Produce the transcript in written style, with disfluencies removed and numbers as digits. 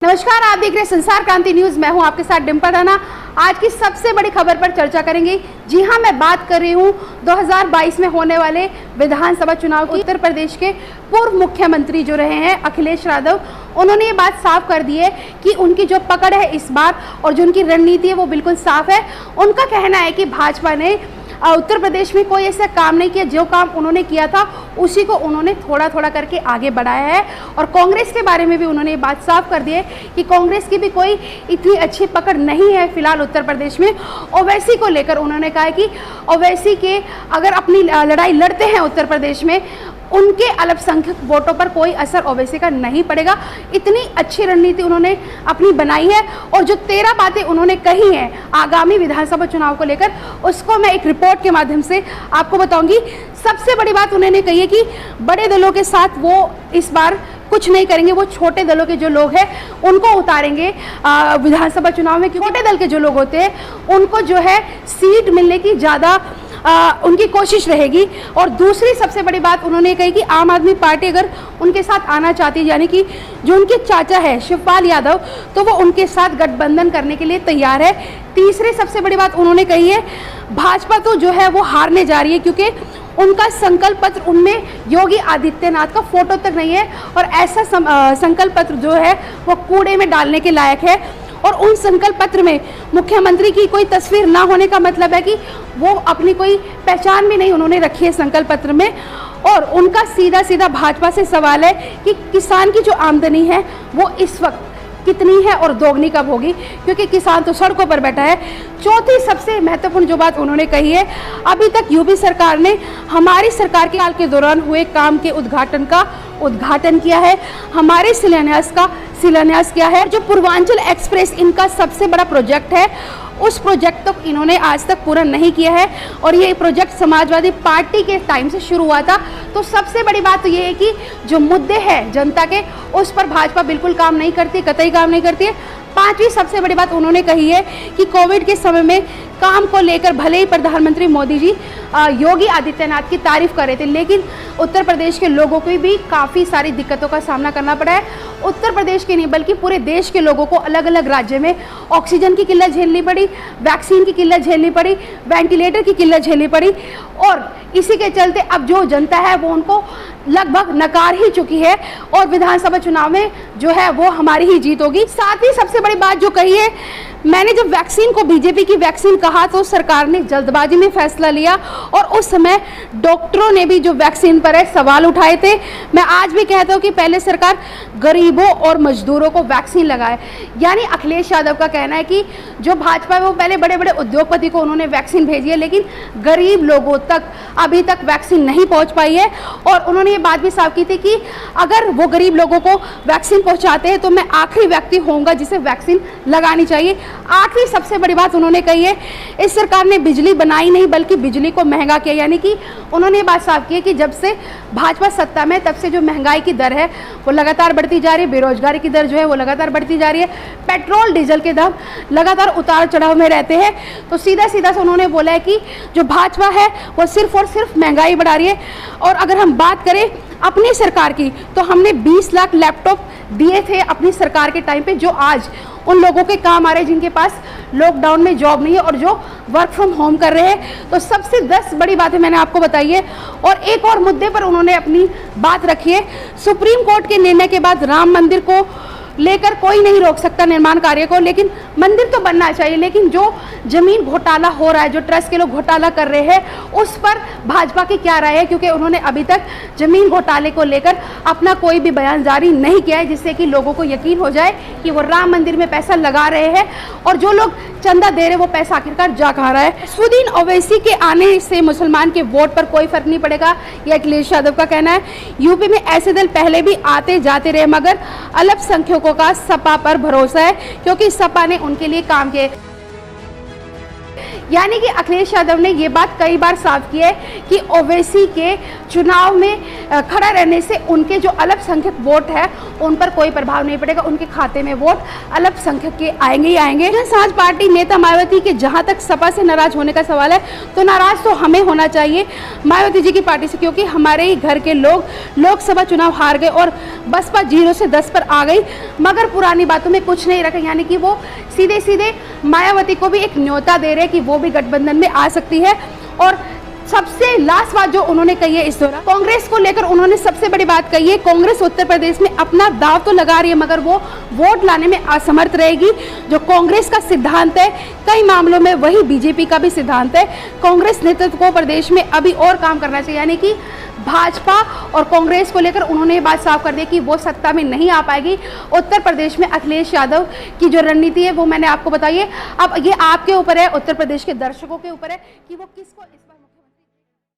नमस्कार, आप देख रहे हैं संसार क्रांति न्यूज। मैं हूं आपके साथ डिम्पल राणा। आज की सबसे बड़ी खबर पर चर्चा करेंगे। जी हां, मैं बात कर रही हूं 2022 में होने वाले विधानसभा चुनाव की। उत्तर प्रदेश के पूर्व मुख्यमंत्री जो रहे हैं अखिलेश यादव, उन्होंने ये बात साफ कर दी है कि उनकी जो पकड़ है इस बार और जो उनकी रणनीति है वो बिल्कुल साफ है। उनका कहना है कि भाजपा ने उत्तर प्रदेश में कोई ऐसा काम नहीं किया, जो काम उन्होंने किया था उसी को उन्होंने थोड़ा थोड़ा करके आगे बढ़ाया है। और कांग्रेस के बारे में भी उन्होंने ये बात साफ कर दी है कि कांग्रेस की भी कोई इतनी अच्छी पकड़ नहीं है फिलहाल उत्तर प्रदेश में। ओवैसी को लेकर उन्होंने कहा है कि ओवैसी के अगर अपनी लड़ाई लड़ते हैं उत्तर प्रदेश में, उनके अल्पसंख्यक वोटों पर कोई असर ओवैसी का नहीं पड़ेगा। इतनी अच्छी रणनीति उन्होंने अपनी बनाई है। और जो 13 बातें उन्होंने कही हैं आगामी विधानसभा चुनाव को लेकर, उसको मैं एक रिपोर्ट के माध्यम से आपको बताऊंगी। सबसे बड़ी बात उन्होंने कही है कि बड़े दलों के साथ वो इस बार कुछ नहीं करेंगे, वो छोटे दलों के जो लोग हैं उनको उतारेंगे विधानसभा चुनाव में। छोटे दल के जो लोग होते हैं उनको जो है सीट मिलने की ज़्यादा उनकी कोशिश रहेगी। और दूसरी सबसे बड़ी बात उन्होंने कही कि आम आदमी पार्टी अगर उनके साथ आना चाहती है, यानी कि जो उनके चाचा है शिवपाल यादव, तो वो उनके साथ गठबंधन करने के लिए तैयार है। तीसरी सबसे बड़ी बात उन्होंने कही है, भाजपा तो जो है वो हारने जा रही है, क्योंकि उनका संकल्प पत्र, उनमें योगी आदित्यनाथ का फोटो तक नहीं है। और ऐसा संकल्प पत्र जो है वो कूड़े में डालने के लायक है। और उन संकल्प पत्र में मुख्यमंत्री की कोई तस्वीर ना होने का मतलब है कि वो अपनी कोई पहचान भी नहीं उन्होंने रखी है संकल्प पत्र में। और उनका सीधा सीधा भाजपा से सवाल है कि किसान की जो आमदनी है वो इस वक्त कितनी है और दोगुनी कब होगी, क्योंकि किसान तो सड़कों पर बैठा है। चौथी सबसे महत्वपूर्ण जो बात उन्होंने कही है, अभी तक यूपी सरकार ने हमारी सरकार के काल के दौरान हुए काम के उद्घाटन किया है, हमारे शिलान्यास किया है। जो पूर्वांचल एक्सप्रेस इनका सबसे बड़ा प्रोजेक्ट है, उस प्रोजेक्ट तक इन्होंने आज तक पूरा नहीं किया है। और ये प्रोजेक्ट समाजवादी पार्टी के टाइम से शुरू हुआ था। तो सबसे बड़ी बात तो ये है कि जो मुद्दे हैं जनता के, उस पर भाजपा बिल्कुल काम नहीं करती, कतई काम नहीं करती है। पांचवी सबसे बड़ी बात उन्होंने कही है कि कोविड के समय में काम को लेकर भले ही प्रधानमंत्री मोदी जी योगी आदित्यनाथ की तारीफ कर रहे थे, लेकिन उत्तर प्रदेश के लोगों को भी काफ़ी सारी दिक्कतों का सामना करना पड़ा है। उत्तर प्रदेश के नहीं बल्कि पूरे देश के लोगों को अलग अलग राज्य में ऑक्सीजन की किल्लत झेलनी पड़ी, वैक्सीन की किल्लत झेलनी पड़ी, वेंटिलेटर की किल्लत झेलनी पड़ी। और इसी के चलते अब जो जनता है वो उनको लगभग नकार ही चुकी है। और विधानसभा चुनाव में जो है वो हमारी ही जीत होगी। साथ ही सबसे बड़ी बात जो कही है, मैंने जब वैक्सीन को बीजेपी की वैक्सीन कहा तो सरकार ने जल्दबाजी में फैसला लिया और उस समय डॉक्टरों ने भी जो वैक्सीन पर है सवाल उठाए थे। मैं आज भी कहता हूँ कि पहले सरकार गरीबों और मजदूरों को वैक्सीन लगाए। यानी अखिलेश यादव का कहना है कि जो भाजपा है वो पहले बड़े बड़े उद्योगपति को उन्होंने वैक्सीन भेजी है, लेकिन गरीब लोगों तक अभी तक वैक्सीन नहीं पहुँच पाई है। और उन्होंने ये बात भी साफ की थी कि अगर वो गरीब लोगों को वैक्सीन पहुँचाते हैं तो मैं आखिरी व्यक्ति होऊंगा जिसे वैक्सीन लगानी चाहिए। आखिरी सबसे बड़ी बात उन्होंने कही है, इस सरकार ने बिजली बनाई नहीं बल्कि बिजली को महंगा किया। यानी कि उन्होंने ये बात साफ की है कि जब से भाजपा सत्ता में तब से जो महंगाई की दर है वो लगातार बढ़ती जा रही है, बेरोजगारी की दर जो है वो लगातार बढ़ती जा रही है, पेट्रोल डीजल के दाम लगातार उतार चढ़ाव में रहते हैं। तो सीधा सीधा से उन्होंने बोला है कि जो भाजपा है वो सिर्फ और सिर्फ महंगाई बढ़ा रही है। और अगर हम बात करें अपनी सरकार की, तो हमने 20 लाख लैपटॉप दिए थे अपनी सरकार के टाइम पे, जो आज उन लोगों के काम आ रहे हैं जिनके पास लॉकडाउन में जॉब नहीं है और जो वर्क फ्रॉम होम कर रहे हैं। तो सबसे 10 बड़ी बातें मैंने आपको बताई है। और एक और मुद्दे पर उन्होंने अपनी बात रखी है, सुप्रीम कोर्ट के निर्णय के बाद राम मंदिर को लेकर कोई नहीं रोक सकता निर्माण कार्य को, लेकिन मंदिर तो बनना चाहिए। लेकिन जो जमीन घोटाला हो रहा है, जो ट्रस्ट के लोग घोटाला कर रहे हैं, उस पर भाजपा की क्या राय है, क्योंकि उन्होंने अभी तक जमीन घोटाले को लेकर अपना कोई भी बयान जारी नहीं किया है, जिससे कि लोगों को यकीन हो जाए कि वो राम मंदिर में पैसा लगा रहे हैं और जो लोग चंदा दे रहे वो पैसा आखिरकार जा कहाँ रहा है। सुदीन ओवैसी के आने से मुसलमान के वोट पर कोई फर्क नहीं पड़ेगा, यह अखिलेश यादव का कहना है। यूपी में ऐसे दल पहले भी आते जाते रहे, मगर अल्पसंख्यकों का सपा पर भरोसा है, क्योंकि सपा ने उनके लिए काम किए। यानी कि अखिलेश यादव ने ये बात कई बार साफ की है कि ओवैसी के चुनाव में खड़ा रहने से उनके जो अल्पसंख्यक वोट है उन पर कोई प्रभाव नहीं पड़ेगा, उनके खाते में वोट अल्पसंख्यक के आएंगे ही आएंगे। समाज पार्टी नेता मायावती के जहां तक सपा से नाराज होने का सवाल है तो नाराज तो हमें होना चाहिए मायावती जी की पार्टी से, क्योंकि हमारे ही घर के लोग लोकसभा चुनाव हार गए और बसपा 0 से 10 पर आ गई, मगर पुरानी बातों में कुछ नहीं रखा। यानी कि वो सीधे सीधे मायावती को भी एक न्योता दे रहे कि वो भी गठबंधन में आ सकती है। और सबसे लास्ट बात जो उन्होंने कही है इस दौरान, कांग्रेस को लेकर उन्होंने सबसे बड़ी बात कही है, कांग्रेस उत्तर प्रदेश में अपना दांव तो लगा रही है मगर वो वोट लाने में असमर्थ रहेगी। जो कांग्रेस का सिद्धांत है कई मामलों में वही बीजेपी का भी सिद्धांत है। कांग्रेस नेतृत्व को प्रदेश में अभी और काम करना चाहिए। यानी कि भाजपा और कांग्रेस को लेकर उन्होंने ये बात साफ कर दी कि वो सत्ता में नहीं आ पाएगी। उत्तर प्रदेश में अखिलेश यादव की जो रणनीति है वो मैंने आपको बताई है। अब ये आपके ऊपर है, उत्तर प्रदेश के दर्शकों के ऊपर है कि वो किसको इस